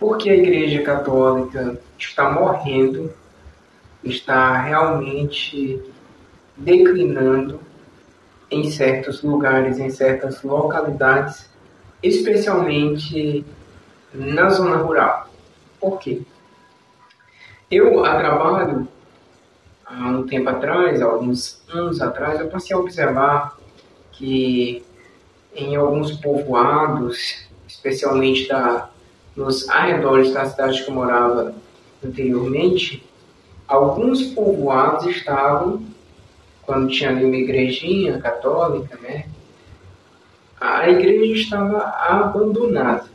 porque a Igreja Católica está morrendo, está realmente declinando em certos lugares, em certas localidades, especialmente na zona rural. Por quê? Eu, a trabalho, há um tempo atrás, alguns anos atrás, eu passei a observar que em alguns povoados, especialmente nos arredores da cidade que eu morava anteriormente, alguns povoados estavam, quando tinha ali uma igrejinha católica, né, a igreja estava abandonada.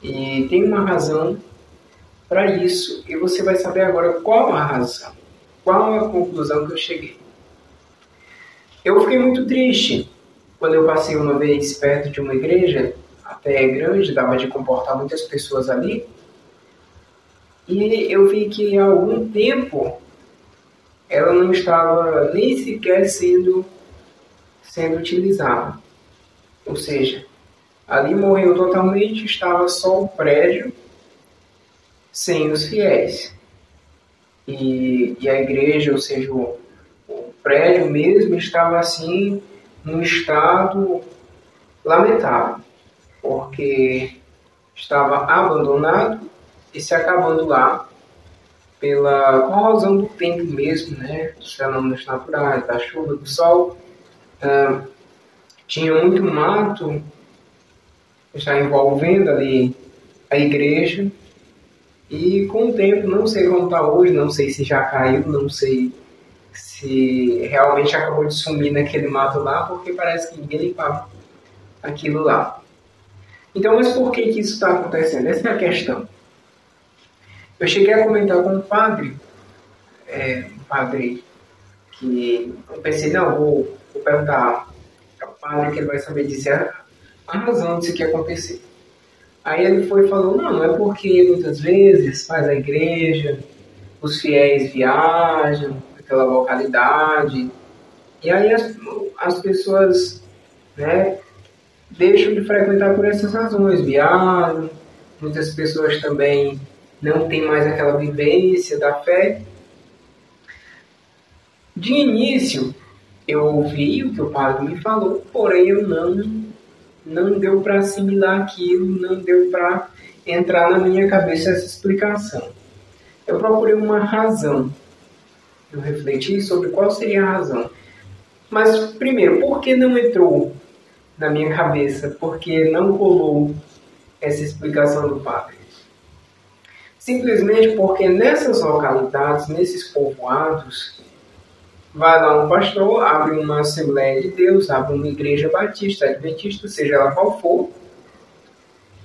E tem uma razão para isso, e você vai saber agora qual a razão, qual a conclusão que eu cheguei. Eu fiquei muito triste quando eu passei uma vez perto de uma igreja, até grande, dava de comportar muitas pessoas ali, e eu vi que há algum tempo ela não estava nem sequer sendo utilizada. Ou seja, ali morreu totalmente, estava só o prédio sem os fiéis. E a igreja, ou seja, o prédio mesmo estava assim, num estado lamentável, porque estava abandonado e se acabando lá pela corrosão do tempo mesmo, né? Dos fenômenos naturais, da chuva, do sol. Tinha muito mato já envolvendo ali a igreja, e com o tempo, não sei como está hoje, não sei se já caiu, não sei se realmente acabou de sumir naquele mato lá, porque parece que ninguém limpava aquilo lá. Então, mas por que isso está acontecendo? Essa é a questão. Eu cheguei a comentar com um padre que eu pensei, não, vou perguntar ao padre que ele vai saber dizer a razão disso que aconteceu. Aí ele foi e falou, não é porque muitas vezes faz a igreja, os fiéis viajam naquela localidade, e aí as pessoas, né, deixam de frequentar por essas razões, viajam, muitas pessoas também não têm mais aquela vivência da fé. De início, eu ouvi o que o padre me falou, porém eu não deu para assimilar aquilo, não deu para entrar na minha cabeça essa explicação. Eu procurei uma razão. Eu refleti sobre qual seria a razão. Mas, primeiro, por que não entrou na minha cabeça? Por que não colou essa explicação do padre? Simplesmente porque nessas localidades, nesses povoados, vai lá um pastor, abre uma Assembleia de Deus, abre uma igreja batista, adventista, seja ela qual for,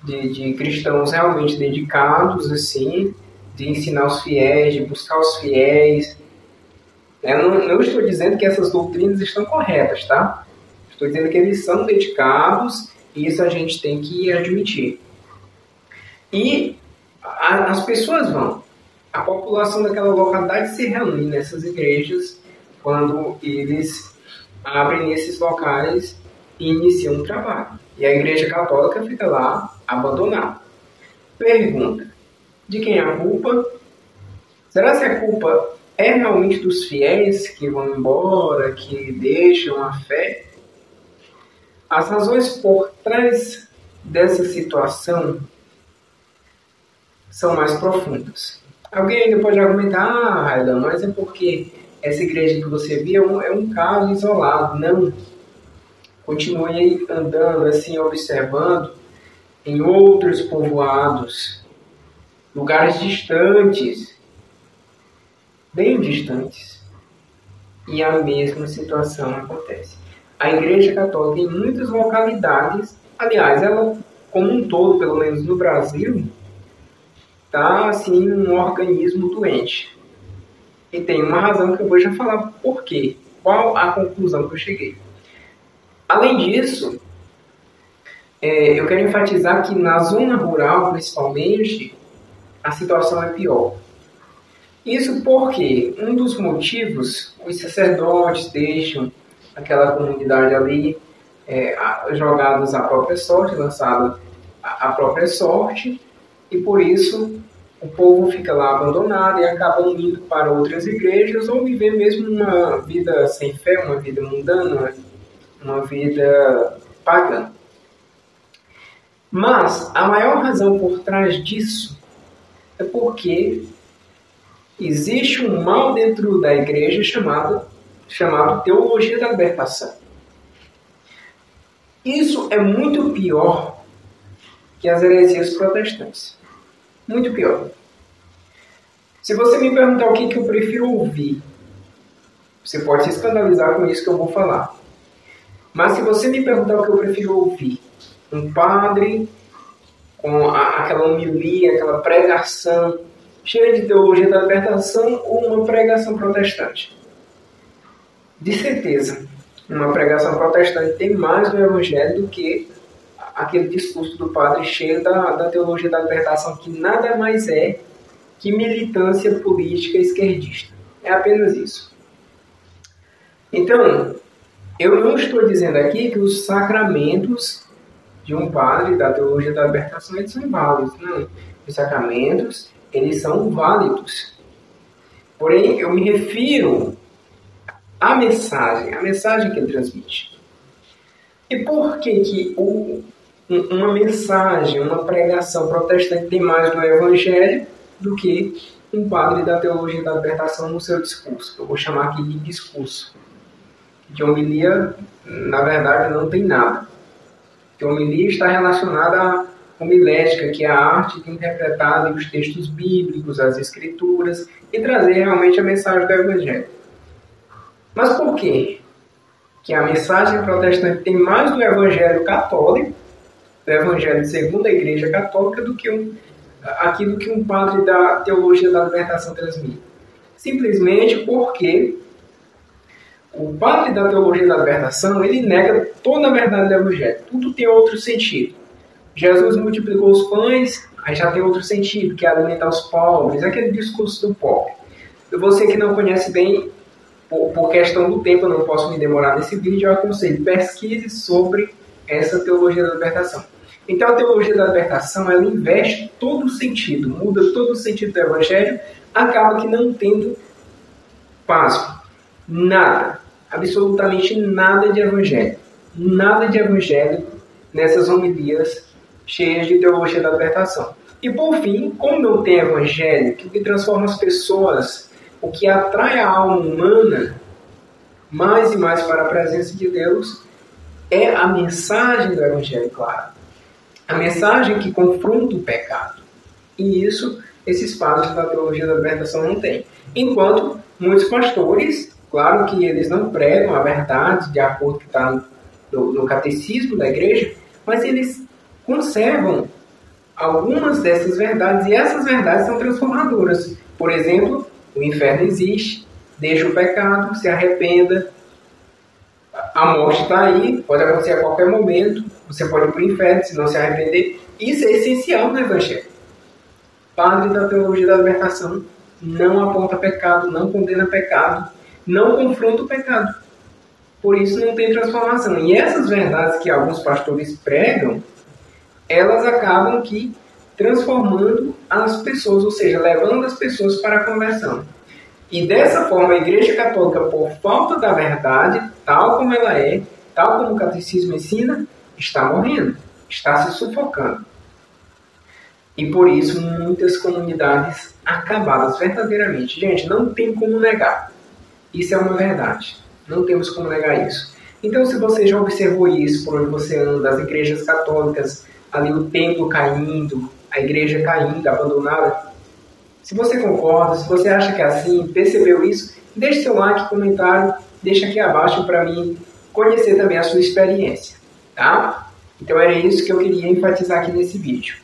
de cristãos realmente dedicados, assim, de ensinar os fiéis, de buscar os fiéis. Eu não estou dizendo que essas doutrinas estão corretas, tá? Estou dizendo que eles são dedicados, e isso a gente tem que admitir. E as pessoas vão. A população daquela localidade se reúne nessas igrejas quando eles abrem esses locais e iniciam um trabalho. E a Igreja Católica fica lá abandonada. Pergunta, de quem é a culpa? Será que a culpa é realmente dos fiéis que vão embora, que deixam a fé? As razões por trás dessa situação são mais profundas. Alguém ainda pode argumentar, Railan, mas é porque essa igreja que você viu é um caso isolado. Não. Continue andando assim, observando em outros povoados, lugares distantes, bem distantes, e a mesma situação acontece. A Igreja Católica em muitas localidades, aliás, ela como um todo, pelo menos no Brasil, está assim um organismo doente. E tem uma razão que eu vou já falar por quê. Qual a conclusão que eu cheguei. Além disso, eu quero enfatizar que na zona rural, principalmente, a situação é pior. Isso porque um dos motivos, os sacerdotes deixam aquela comunidade ali jogados à própria sorte, lançados à própria sorte, e por isso o povo fica lá abandonado e acabam indo para outras igrejas ou viver mesmo uma vida sem fé, uma vida mundana, uma vida pagã. Mas a maior razão por trás disso é porque existe um mal dentro da igreja chamado teologia da libertação. Isso é muito pior que as heresias protestantes. Muito pior. Se você me perguntar o que eu prefiro ouvir, você pode se escandalizar com isso que eu vou falar. Mas se você me perguntar o que eu prefiro ouvir, um padre com aquela homilia, aquela pregação cheia de teologia da libertação ou uma pregação protestante? De certeza, uma pregação protestante tem mais do evangelho do que aquele discurso do padre cheio da teologia da libertação, que nada mais é que militância política esquerdista. É apenas isso. Então, eu não estou dizendo aqui que os sacramentos de um padre da teologia da libertação eles são válidos. Não. Os sacramentos, eles são válidos. Porém, eu me refiro à mensagem que ele transmite. E por que uma mensagem, uma pregação protestante tem mais do evangelho do que um padre da teologia da libertação no seu discurso? Eu vou chamar aqui de discurso. De homilia, na verdade, não tem nada. Que homilia está relacionada à homilética, que é a arte de interpretar os textos bíblicos, as escrituras, e trazer realmente a mensagem do evangelho. Mas por quê? Que a mensagem protestante tem mais do evangelho católico, do evangelho segundo a Igreja Católica, do que aquilo que um padre da teologia da libertação transmite. Simplesmente porque o padre da teologia da libertação, ele nega toda a verdade do evangelho. Tudo tem outro sentido. Jesus multiplicou os pães, aí já tem outro sentido, que é alimentar os pobres, aquele discurso do pobre. E você que não conhece bem, por questão do tempo, eu não posso me demorar nesse vídeo, eu aconselho, pesquise sobre essa teologia da libertação. Então, a teologia da libertação, ela investe todo o sentido, muda todo o sentido do evangelho, acaba que não tendo, pasmo, nada, absolutamente nada de evangelho. Nada de evangelho nessas homilias cheias de teologia da libertação. E por fim, como não tem evangelho, que o que transforma as pessoas, o que atrai a alma humana mais e mais para a presença de Deus, é a mensagem do evangelho, claro. A mensagem que confronta o pecado. E isso, esses padres da teologia da libertação não têm. Enquanto muitos pastores, claro que eles não pregam a verdade de acordo com o que está no catecismo da igreja, mas eles conservam algumas dessas verdades, e essas verdades são transformadoras. Por exemplo, o inferno existe, deixa o pecado, se arrependa, a morte está aí, pode acontecer a qualquer momento, você pode ir para o inferno se não se arrepender. Isso é essencial no evangelho. Padre da teologia da libertação não aponta pecado, não condena pecado, não confronta o pecado. Por isso não tem transformação. E essas verdades que alguns pastores pregam, elas acabam que transformando as pessoas, ou seja, levando as pessoas para a conversão. E dessa forma a Igreja Católica, por falta da verdade, tal como ela é, tal como o catecismo ensina, está morrendo, está se sufocando. E por isso muitas comunidades acabadas verdadeiramente. Gente, não tem como negar. Isso é uma verdade. Não temos como negar isso. Então, se você já observou isso por onde você anda, as igrejas católicas, ali o templo caindo, a igreja caindo, abandonada, se você concorda, se você acha que é assim, percebeu isso, deixe seu like, comentário, deixa aqui abaixo para mim conhecer também a sua experiência, tá? Então era isso que eu queria enfatizar aqui nesse vídeo.